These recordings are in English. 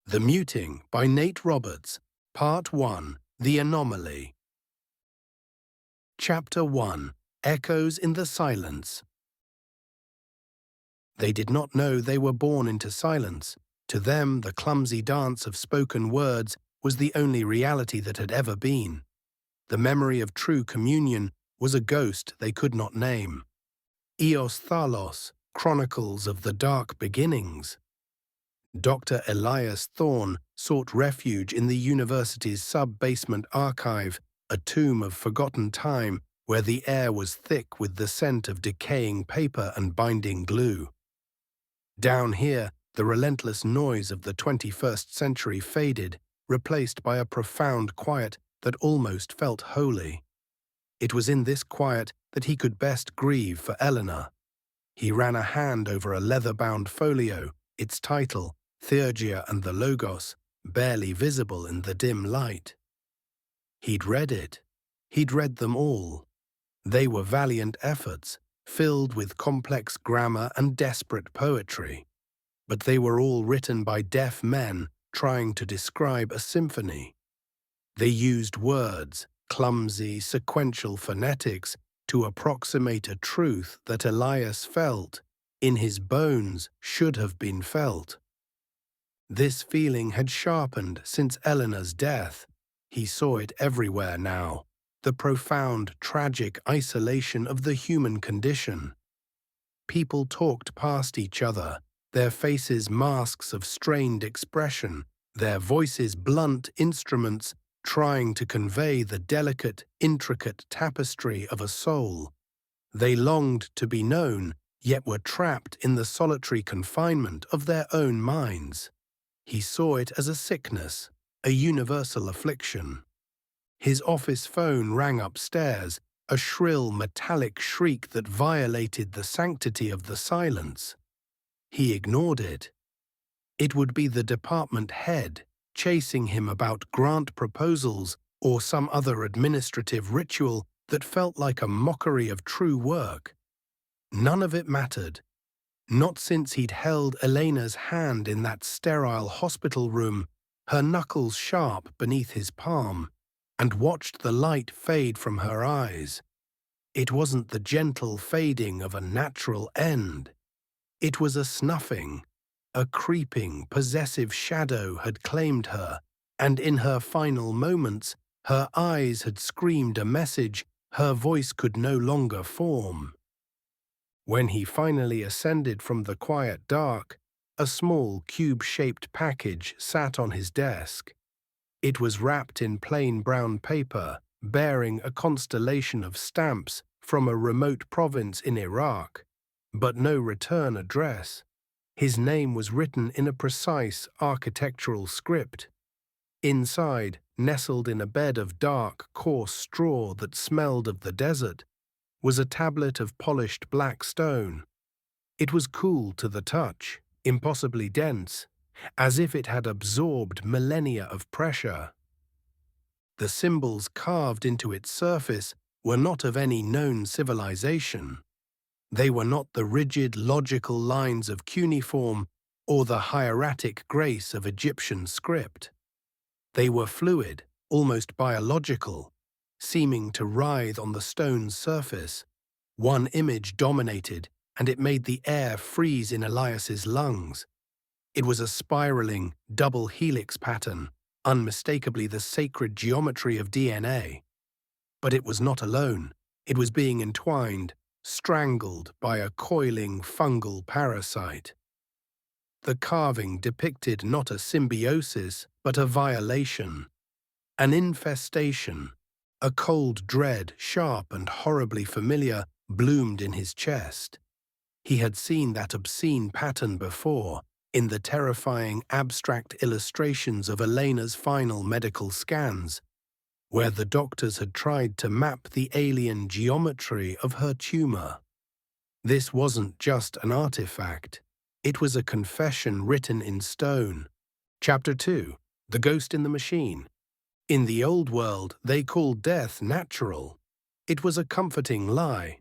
The Muting by Nate Roberts, Part 1, The Anomaly. Chapter 1, Echoes in the Silence. They did not know they were born into silence. To them, the clumsy dance of spoken words was the only reality that had ever been. The memory of true communion was a ghost they could not name. Eos Thalos, Chronicles of the Dark Beginnings. Dr. Elias Thorne sought refuge in the university's sub-basement archive, a tomb of forgotten time where the air was thick with the scent of decaying paper and binding glue. Down here, the relentless noise of the 21st century faded, replaced by a profound quiet that almost felt holy. It was in this quiet that he could best grieve for Eleanor. He ran a hand over a leather-bound folio, its title, Theurgia and the Logos, barely visible in the dim light. He'd read it. He'd read them all. They were valiant efforts, filled with complex grammar and desperate poetry. But they were all written by deaf men trying to describe a symphony. They used words, clumsy, sequential phonetics, to approximate a truth that Elias felt, in his bones should have been felt. This feeling had sharpened since Eleanor's death. He saw it everywhere now, the profound, tragic isolation of the human condition. People talked past each other, their faces masks of strained expression, their voices blunt instruments trying to convey the delicate, intricate tapestry of a soul. They longed to be known, yet were trapped in the solitary confinement of their own minds. He saw it as a sickness, a universal affliction. His office phone rang upstairs, a shrill metallic shriek that violated the sanctity of the silence. He ignored it. It would be the department head, chasing him about grant proposals or some other administrative ritual that felt like a mockery of true work. None of it mattered. Not since he'd held Elena's hand in that sterile hospital room, her knuckles sharp beneath his palm, and watched the light fade from her eyes. It wasn't the gentle fading of a natural end. It was a snuffing. A creeping, possessive shadow had claimed her, and in her final moments, her eyes had screamed a message her voice could no longer form. When he finally ascended from the quiet dark, a small cube-shaped package sat on his desk. It was wrapped in plain brown paper, bearing a constellation of stamps from a remote province in Iraq, but no return address. His name was written in a precise architectural script. Inside, nestled in a bed of dark, coarse straw that smelled of the desert, was a tablet of polished black stone. It was cool to the touch, impossibly dense, as if it had absorbed millennia of pressure. The symbols carved into its surface were not of any known civilization. They were not the rigid, logical lines of cuneiform or the hieratic grace of Egyptian script. They were fluid, almost biological, seeming to writhe on the stone's surface. One image dominated, and it made the air freeze in Elias's lungs. It was a spiraling, double helix pattern, unmistakably the sacred geometry of DNA. But it was not alone. It was being entwined, strangled by a coiling fungal parasite. The carving depicted not a symbiosis, but a violation, an infestation. A cold dread, sharp and horribly familiar, bloomed in his chest. He had seen that obscene pattern before, in the terrifying abstract illustrations of Elena's final medical scans, where the doctors had tried to map the alien geometry of her tumor. This wasn't just an artifact. It was a confession written in stone. Chapter 2, The Ghost in the Machine. In the old world, they called death natural. It was a comforting lie.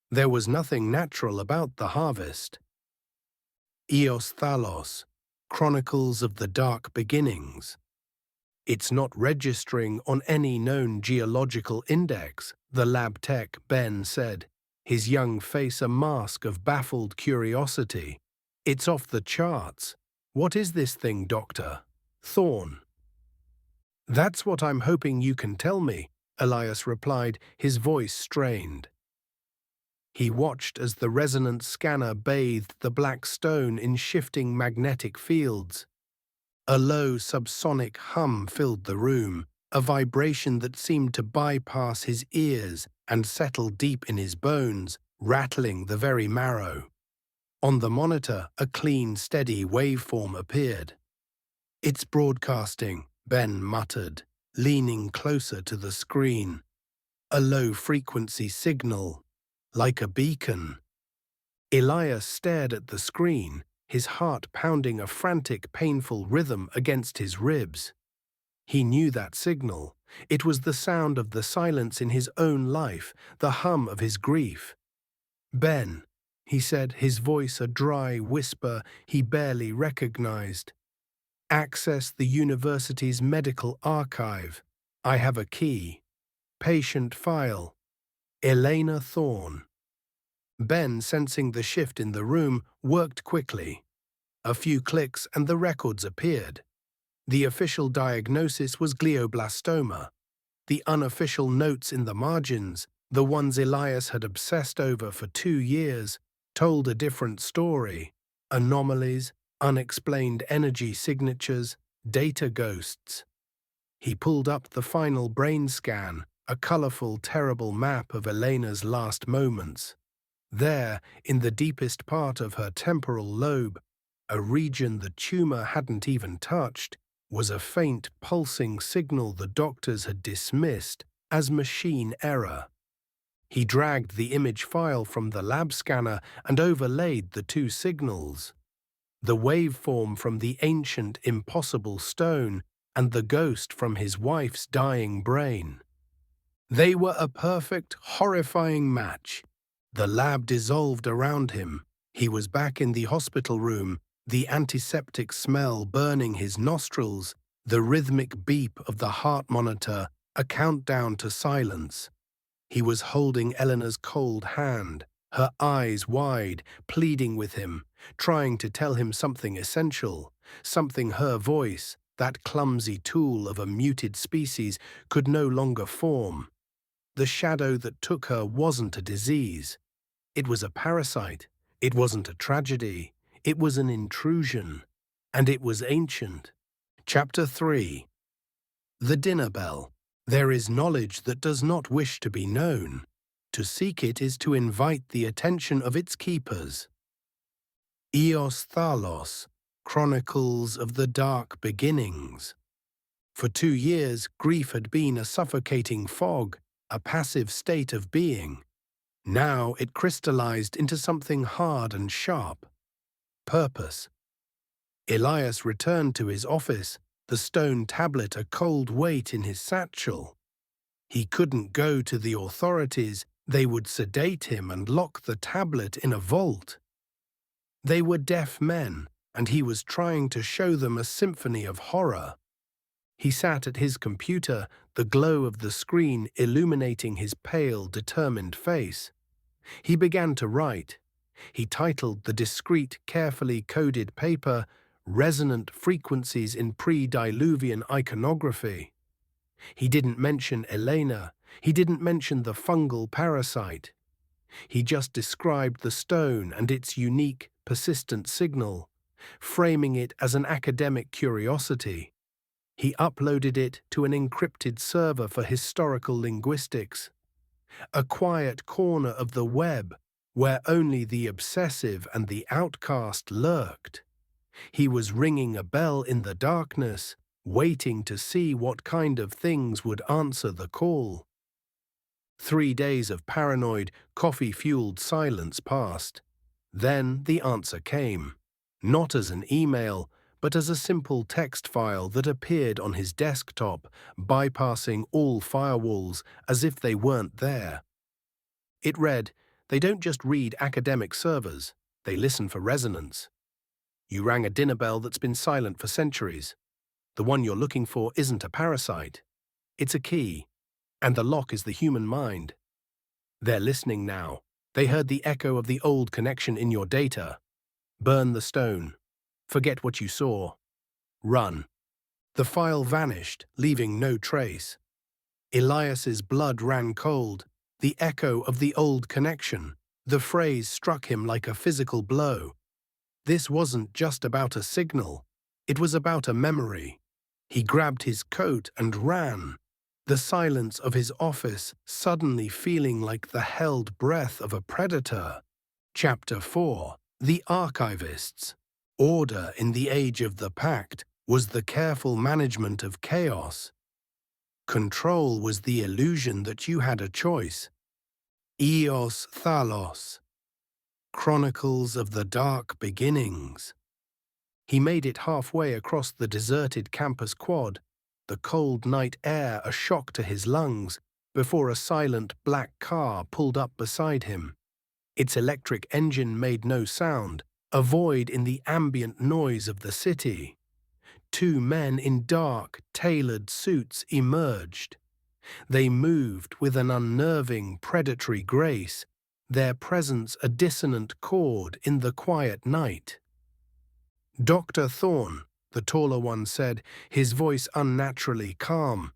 There was nothing natural about the harvest. Eos Thalos, Chronicles of the Dark Beginnings. It's not registering on any known geological index, the lab tech Ben said, his young face a mask of baffled curiosity. It's off the charts. What is this thing, Doctor? Thorn. That's what I'm hoping you can tell me, Elias replied, his voice strained. He watched as the resonance scanner bathed the black stone in shifting magnetic fields. A low subsonic hum filled the room, a vibration that seemed to bypass his ears and settle deep in his bones, rattling the very marrow. On the monitor, a clean, steady waveform appeared. "It's broadcasting," Ben muttered, leaning closer to the screen. "A low-frequency signal, like a beacon." Elias stared at the screen, his heart pounding a frantic, painful rhythm against his ribs. He knew that signal. It was the sound of the silence in his own life, the hum of his grief. "Ben," he said, his voice a dry whisper he barely recognized. "Access the university's medical archive. I have a key. Patient file. Elena Thorne." Ben, sensing the shift in the room, worked quickly. A few clicks and the records appeared. The official diagnosis was glioblastoma. The unofficial notes in the margins, the ones Elias had obsessed over for 2 years, told a different story. Anomalies, unexplained energy signatures, data ghosts. He pulled up the final brain scan, a colorful, terrible map of Elena's last moments. There, in the deepest part of her temporal lobe, a region the tumor hadn't even touched, was a faint, pulsing signal the doctors had dismissed as machine error. He dragged the image file from the lab scanner and overlaid the two signals. The waveform from the ancient, impossible stone and the ghost from his wife's dying brain. They were a perfect, horrifying match. The lab dissolved around him. He was back in the hospital room, the antiseptic smell burning his nostrils, the rhythmic beep of the heart monitor, a countdown to silence. He was holding Eleanor's cold hand, her eyes wide, pleading with him, trying to tell him something essential, something her voice, that clumsy tool of a muted species, could no longer form. The shadow that took her wasn't a disease. It was a parasite. It wasn't a tragedy. It was an intrusion. And it was ancient. Chapter 3. The Dinner Bell. There is knowledge that does not wish to be known. To seek it is to invite the attention of its keepers. Eos Thalos, Chronicles of the Dark Beginnings. For 2 years, grief had been a suffocating fog, a passive state of being. Now it crystallized into something hard and sharp. Purpose. Elias returned to his office, the stone tablet a cold weight in his satchel. He couldn't go to the authorities. They would sedate him and lock the tablet in a vault. They were deaf men, and he was trying to show them a symphony of horror. He sat at his computer, the glow of the screen illuminating his pale, determined face. He began to write. He titled the discreet, carefully coded paper, "Resonant Frequencies in Pre-Diluvian Iconography." He didn't mention Elena. He didn't mention the fungal parasite. He just described the stone and its unique, persistent signal, framing it as an academic curiosity. He uploaded it to an encrypted server for historical linguistics, a quiet corner of the web where only the obsessive and the outcast lurked. He was ringing a bell in the darkness, waiting to see what kind of things would answer the call. 3 days of paranoid, coffee-fueled silence passed. Then the answer came, not as an email, but as a simple text file that appeared on his desktop, bypassing all firewalls as if they weren't there. It read, "They don't just read academic servers, they listen for resonance." You rang a dinner bell that's been silent for centuries. The one you're looking for isn't a parasite. It's a key, and the lock is the human mind. They're listening now. They heard the echo of the old connection in your data. Burn the stone. Forget what you saw. Run. The file vanished, leaving no trace. Elias's blood ran cold. The echo of the old connection. The phrase struck him like a physical blow. This wasn't just about a signal. It was about a memory. He grabbed his coat and ran. The silence of his office suddenly feeling like the held breath of a predator. Chapter 4. The Archivists. Order in the age of the Pact was the careful management of chaos. Control was the illusion that you had a choice. Eos Thalos. Chronicles of the Dark Beginnings. He made it halfway across the deserted campus quad, the cold night air a shock to his lungs, before a silent black car pulled up beside him. Its electric engine made no sound, a void in the ambient noise of the city. Two men in dark, tailored suits emerged. They moved with an unnerving, predatory grace, their presence a dissonant chord in the quiet night. Dr. Thorne, the taller one said, his voice unnaturally calm,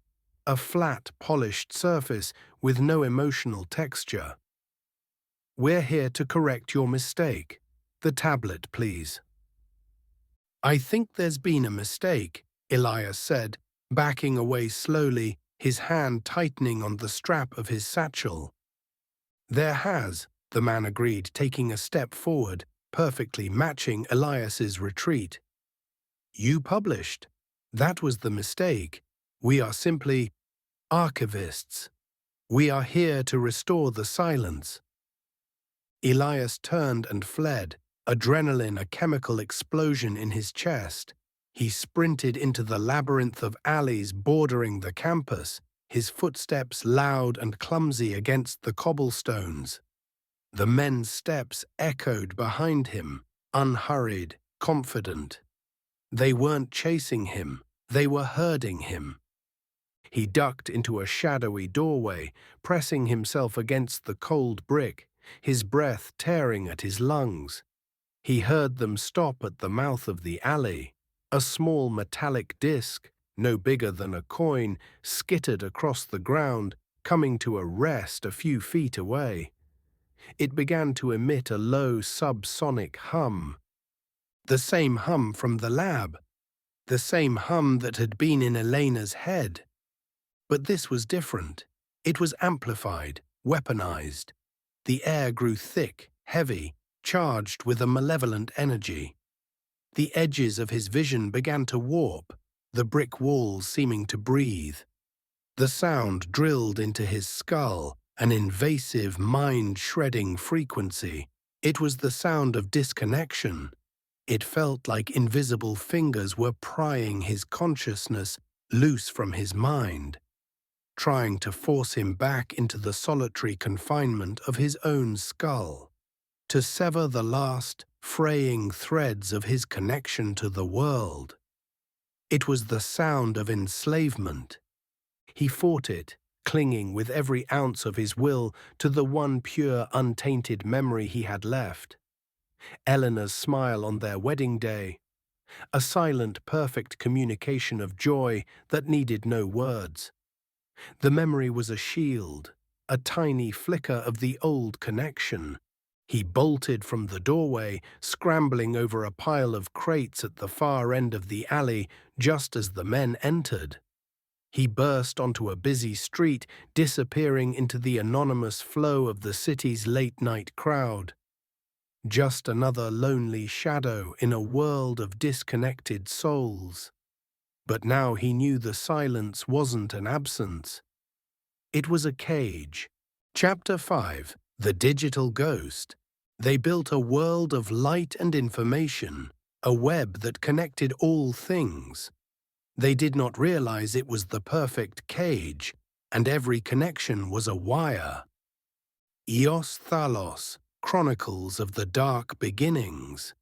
a flat, polished surface with no emotional texture. "We're here to correct your mistake. The tablet, please." "I think there's been a mistake," Elias said, backing away slowly, his hand tightening on the strap of his satchel. "There has," the man agreed, taking a step forward, perfectly matching Elias's retreat. "You published. That was the mistake. We are simply archivists. We are here to restore the silence." Elias turned and fled, adrenaline a chemical explosion in his chest. He sprinted into the labyrinth of alleys bordering the campus, his footsteps loud and clumsy against the cobblestones. The men's steps echoed behind him, unhurried, confident. They weren't chasing him, they were herding him. He ducked into a shadowy doorway, pressing himself against the cold brick, his breath tearing at his lungs. He heard them stop at the mouth of the alley. A small metallic disc, no bigger than a coin, skittered across the ground, coming to a rest a few feet away. It began to emit a low subsonic hum. The same hum from the lab. The same hum that had been in Elena's head. But this was different. It was amplified, weaponized. The air grew thick, heavy, charged with a malevolent energy. The edges of his vision began to warp, the brick walls seeming to breathe. The sound drilled into his skull, an invasive, mind-shredding frequency. It was the sound of disconnection. It felt like invisible fingers were prying his consciousness loose from his mind, trying to force him back into the solitary confinement of his own skull, to sever the last, fraying threads of his connection to the world. It was the sound of enslavement. He fought it, clinging with every ounce of his will to the one pure, untainted memory he had left. Eleanor's smile on their wedding day, a silent, perfect communication of joy that needed no words. The memory was a shield, a tiny flicker of the old connection. He bolted from the doorway, scrambling over a pile of crates at the far end of the alley just as the men entered. He burst onto a busy street, disappearing into the anonymous flow of the city's late-night crowd. Just another lonely shadow in a world of disconnected souls. But now he knew the silence wasn't an absence. It was a cage. Chapter 5. The Digital Ghost. They built a world of light and information, a web that connected all things. They did not realize it was the perfect cage, and every connection was a wire. Eos Thalos, Chronicles of the Dark Beginnings.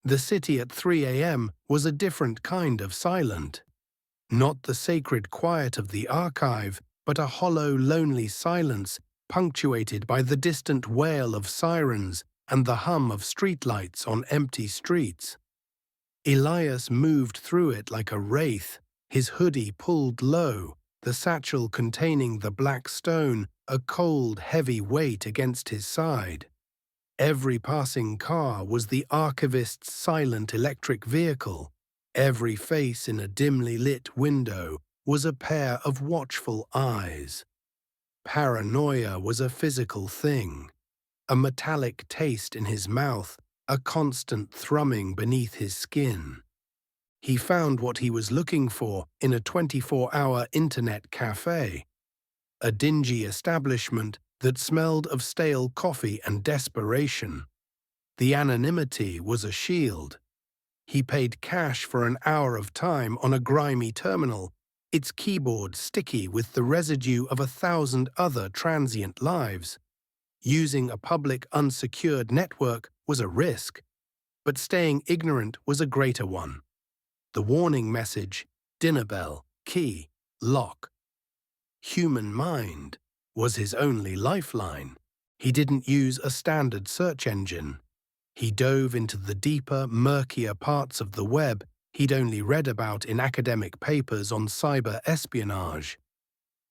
The city at 3 a.m. was a different kind of silent. Not the sacred quiet of the archive, but a hollow, lonely silence punctuated by the distant wail of sirens and the hum of streetlights on empty streets. Elias moved through it like a wraith, his hoodie pulled low, the satchel containing the black stone a cold, heavy weight against his side. Every passing car was the archivist's silent electric vehicle. Every face in a dimly lit window was a pair of watchful eyes. Paranoia was a physical thing, a metallic taste in his mouth, a constant thrumming beneath his skin. He found what he was looking for in a 24-hour internet cafe, a dingy establishment that smelled of stale coffee and desperation. The anonymity was a shield. He paid cash for an hour of time on a grimy terminal, its keyboard sticky with the residue of 1,000 other transient lives. Using a public unsecured network was a risk, but staying ignorant was a greater one. The warning message, dinner bell, key, lock. Human mind was his only lifeline. He didn't use a standard search engine. He dove into the deeper, murkier parts of the web he'd only read about in academic papers on cyber espionage.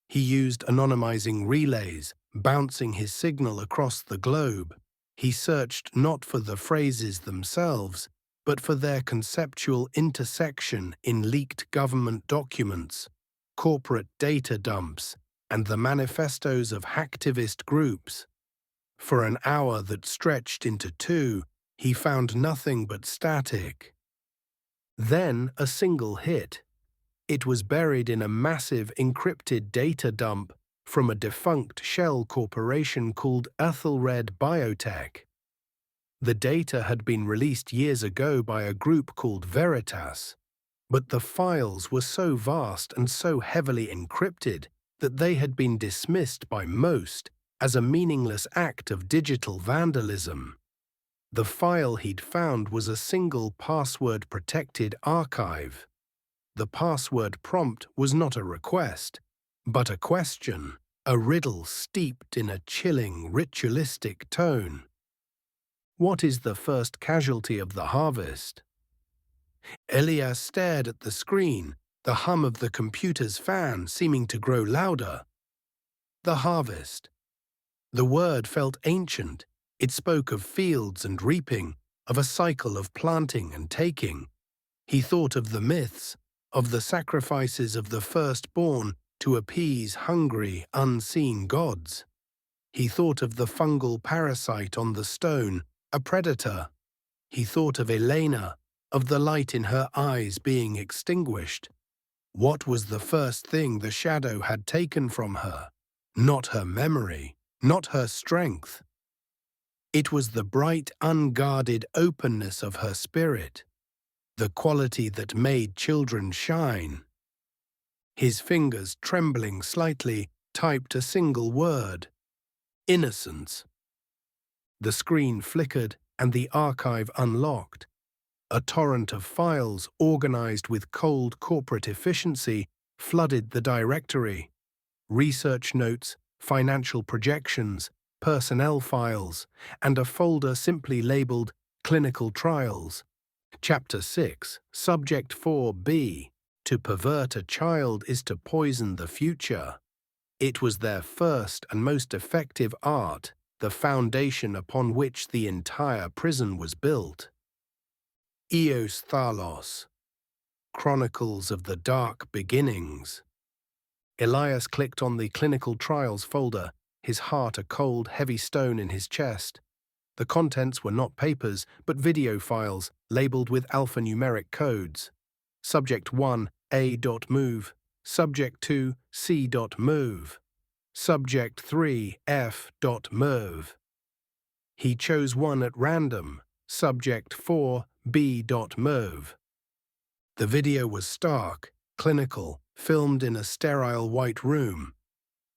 He used anonymizing relays, bouncing his signal across the globe. He searched not for the phrases themselves, but for their conceptual intersection in leaked government documents, corporate data dumps, and the manifestos of hacktivist groups. For an hour that stretched into 2, he found nothing but static. Then a single hit. It was buried in a massive encrypted data dump from a defunct shell corporation called Ethelred Biotech. The data had been released years ago by a group called Veritas, but the files were so vast and so heavily encrypted that they had been dismissed by most as a meaningless act of digital vandalism. The file he'd found was a single password-protected archive. The password prompt was not a request, but a question, a riddle steeped in a chilling, ritualistic tone. What is the first casualty of the harvest? Elias stared at the screen, the hum of the computer's fan seeming to grow louder. The harvest. The word felt ancient. It spoke of fields and reaping, of a cycle of planting and taking. He thought of the myths, of the sacrifices of the firstborn to appease hungry, unseen gods. He thought of the fungal parasite on the stone, a predator. He thought of Elena, of the light in her eyes being extinguished. What was the first thing the shadow had taken from her? Not her memory, not her strength. It was the bright, unguarded openness of her spirit, the quality that made children shine. His fingers, trembling slightly, typed a single word: innocence. The screen flickered and the archive unlocked. A torrent of files, organized with cold corporate efficiency, flooded the directory. Research notes, financial projections, personnel files, and a folder simply labeled Clinical Trials. Chapter 6, Subject 4b, To pervert a child is to poison the future. It was their first and most effective art, the foundation upon which the entire prison was built. Eos Thalos, Chronicles of the Dark Beginnings. Elias clicked on the Clinical Trials folder, his heart a cold, heavy stone in his chest. The contents were not papers, but video files, labeled with alphanumeric codes. Subject 1, A.move. Subject 2, C.move. Subject 3, F.move. He chose one at random, Subject 4, B.move. The video was stark, clinical, filmed in a sterile white room.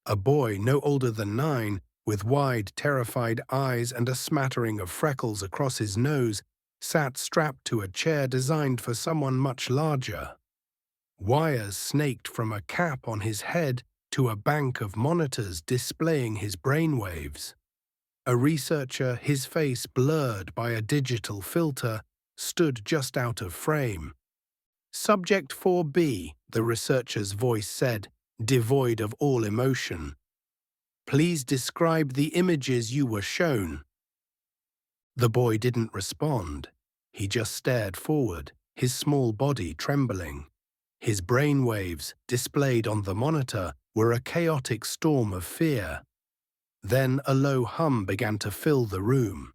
A boy no older than 9, with wide, terrified eyes and a smattering of freckles across his nose, sat strapped to a chair designed for someone much larger. Wires snaked from a cap on his head to a bank of monitors displaying his brainwaves. A researcher, his face blurred by a digital filter, stood just out of frame. Subject 4B, the researcher's voice said, devoid of all emotion. Please describe the images you were shown. The boy didn't respond. He just stared forward, his small body trembling. His brainwaves, displayed on the monitor, were a chaotic storm of fear. Then a low hum began to fill the room.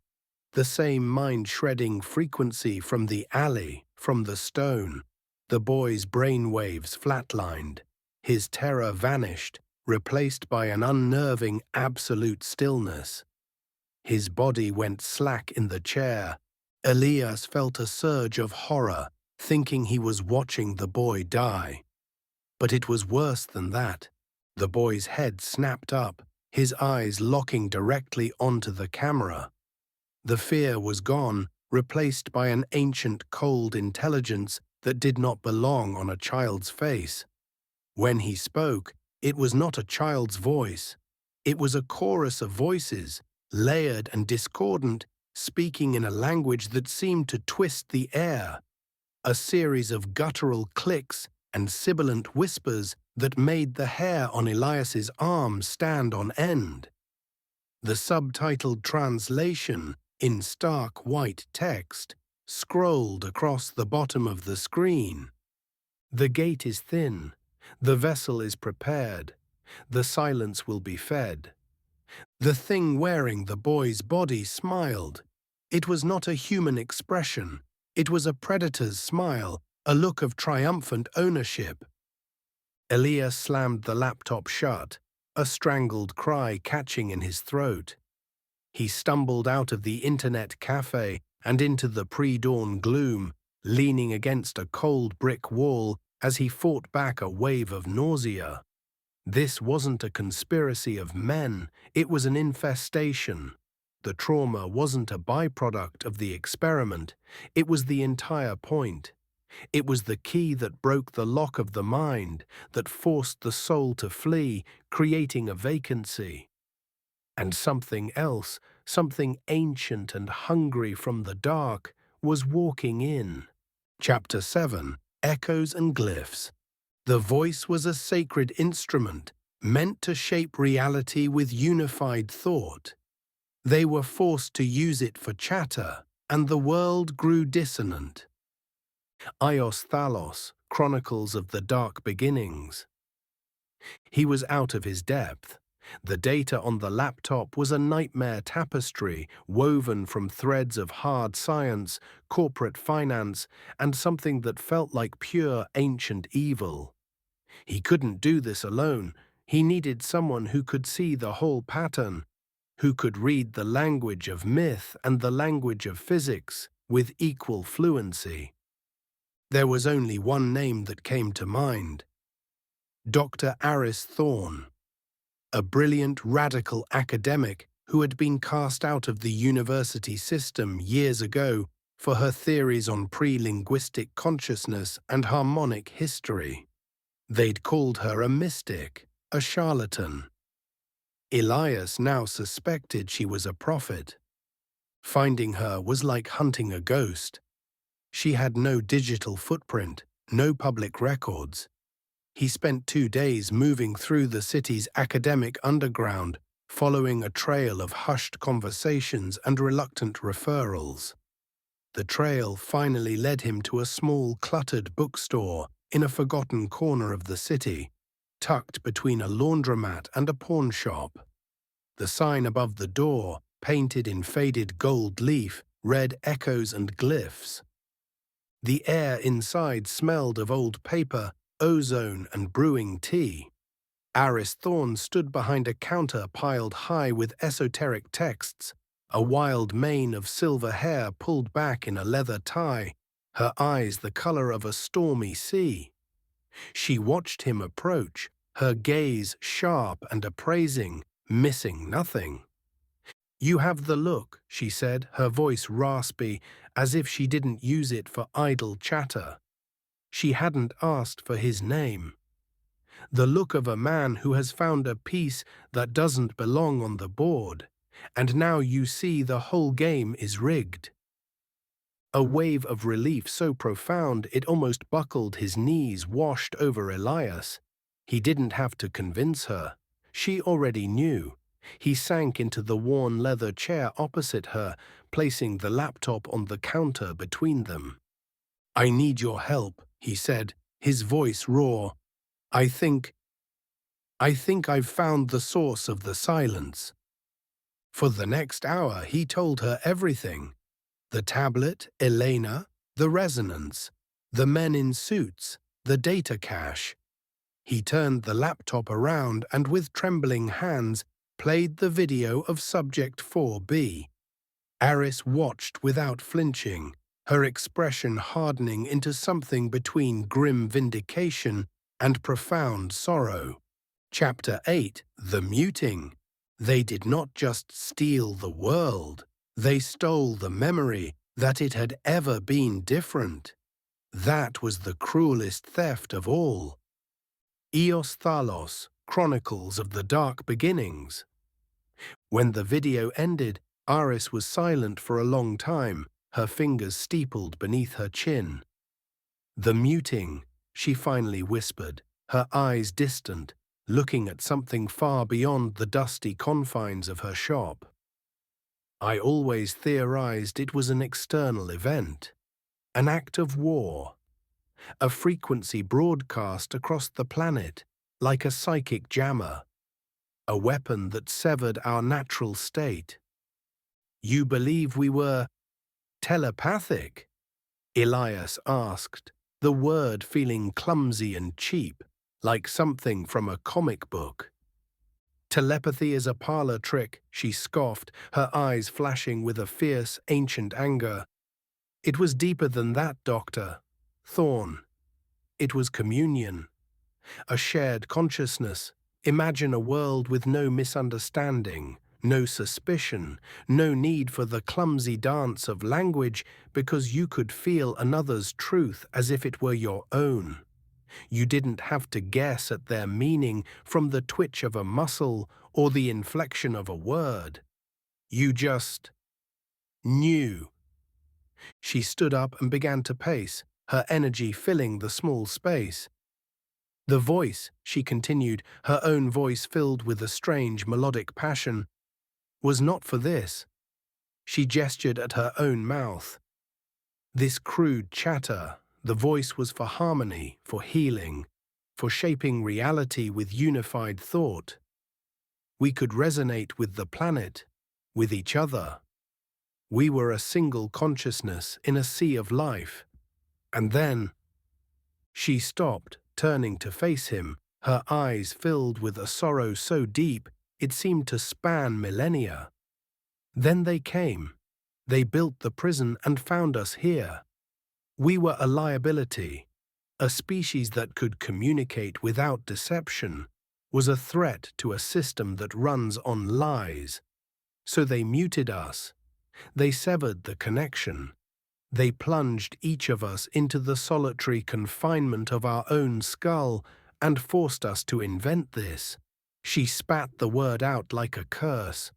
The same mind-shredding frequency from the alley, from the stone. The boy's brainwaves flatlined. His terror vanished, replaced by an unnerving absolute stillness. His body went slack in the chair. Elias felt a surge of horror, thinking he was watching the boy die. But it was worse than that. The boy's head snapped up, his eyes locking directly onto the camera. The fear was gone, replaced by an ancient, cold intelligence that did not belong on a child's face. When he spoke, it was not a child's voice. It was a chorus of voices, layered and discordant, speaking in a language that seemed to twist the air. A series of guttural clicks and sibilant whispers that made the hair on Elias's arm stand on end. The subtitled translation, in stark white text, scrolled across the bottom of the screen. The gate is thin. The vessel is prepared. The silence will be fed. The thing wearing the boy's body smiled. It was not a human expression. It was a predator's smile, a look of triumphant ownership. Elias slammed the laptop shut, a strangled cry catching in his throat. He stumbled out of the internet cafe and into the pre-dawn gloom, leaning against a cold brick wall as he fought back a wave of nausea. This wasn't a conspiracy of men, it was an infestation. The trauma wasn't a byproduct of the experiment, it was the entire point. It was the key that broke the lock of the mind, that forced the soul to flee, creating a vacancy. And something else, something ancient and hungry from the dark, was walking in. Chapter 7, Echoes and Glyphs. The voice was a sacred instrument, meant to shape reality with unified thought. They were forced to use it for chatter, and the world grew dissonant. Ios Thalos, Chronicles of the Dark Beginnings. He was out of his depth. The data on the laptop was a nightmare tapestry woven from threads of hard science, corporate finance, and something that felt like pure ancient evil. He couldn't do this alone. He needed someone who could see the whole pattern, who could read the language of myth and the language of physics with equal fluency. There was only one name that came to mind: Dr. Aris Thorne, a brilliant radical academic who had been cast out of the university system years ago for her theories on pre-linguistic consciousness and harmonic history. They'd called her a mystic, a charlatan. Elias now suspected she was a prophet. Finding her was like hunting a ghost. She had no digital footprint, no public records. He spent 2 days moving through the city's academic underground, following a trail of hushed conversations and reluctant referrals. The trail finally led him to a small, cluttered bookstore in a forgotten corner of the city, tucked between a laundromat and a pawn shop. The sign above the door, painted in faded gold leaf, read Echoes and Glyphs. The air inside smelled of old paper, ozone, and brewing tea. Aris Thorne stood behind a counter piled high with esoteric texts, a wild mane of silver hair pulled back in a leather tie, her eyes the color of a stormy sea. She watched him approach, her gaze sharp and appraising, missing nothing. "You have the look," she said, her voice raspy, as if she didn't use it for idle chatter. She hadn't asked for his name. The look of a man who has found a piece that doesn't belong on the board, and now you see the whole game is rigged. A wave of relief so profound it almost buckled his knees washed over Elias. He didn't have to convince her. She already knew. He sank into the worn leather chair opposite her, placing the laptop on the counter between them. "I need your help," he said, his voice raw. I think I've found the source of the silence." For the next hour, he told her everything. The tablet, Elena, the resonance, the men in suits, the data cache. He turned the laptop around and with trembling hands played the video of Subject 4B. Aris watched without flinching, her expression hardening into something between grim vindication and profound sorrow. Chapter 8, The Muting. They did not just steal the world, they stole the memory that it had ever been different. That was the cruelest theft of all. Eos Thalos, Chronicles of the Dark Beginnings. When the video ended, Aris was silent for a long time, her fingers steepled beneath her chin. "The muting," she finally whispered, her eyes distant, looking at something far beyond the dusty confines of her shop. "I always theorized it was an external event, an act of war, a frequency broadcast across the planet like a psychic jammer, a weapon that severed our natural state." "You believe we were telepathic?" Elias asked, the word feeling clumsy and cheap, like something from a comic book. "Telepathy is a parlor trick," she scoffed, her eyes flashing with a fierce, ancient anger. "It was deeper than that, Doctor Thorne. It was communion, a shared consciousness. Imagine a world with no misunderstanding, no suspicion, no need for the clumsy dance of language because you could feel another's truth as if it were your own. You didn't have to guess at their meaning from the twitch of a muscle or the inflection of a word. You just knew." She stood up and began to pace, her energy filling the small space. "The voice," she continued, her own voice filled with a strange melodic passion, "was not for this." She gestured at her own mouth. "This crude chatter, the voice was for harmony, for healing, for shaping reality with unified thought. We could resonate with the planet, with each other. We were a single consciousness in a sea of life. And then—" She stopped, turning to face him, her eyes filled with a sorrow so deep it seemed to span millennia. "Then they came. They built the prison and found us here. We were a liability. A species that could communicate without deception was a threat to a system that runs on lies. So they muted us. They severed the connection. They plunged each of us into the solitary confinement of our own skull and forced us to invent this." She spat the word out like a curse.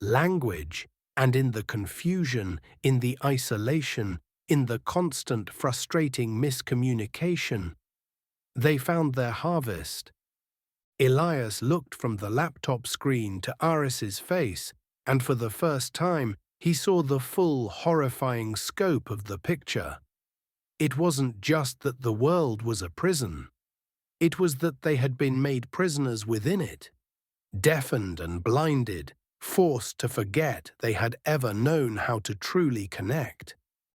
"Language, and in the confusion, in the isolation, in the constant frustrating miscommunication, they found their harvest." Elias looked from the laptop screen to Aris's face, and for the first time, he saw the full, horrifying scope of the picture. It wasn't just that the world was a prison. It was that they had been made prisoners within it, deafened and blinded, forced to forget they had ever known how to truly connect.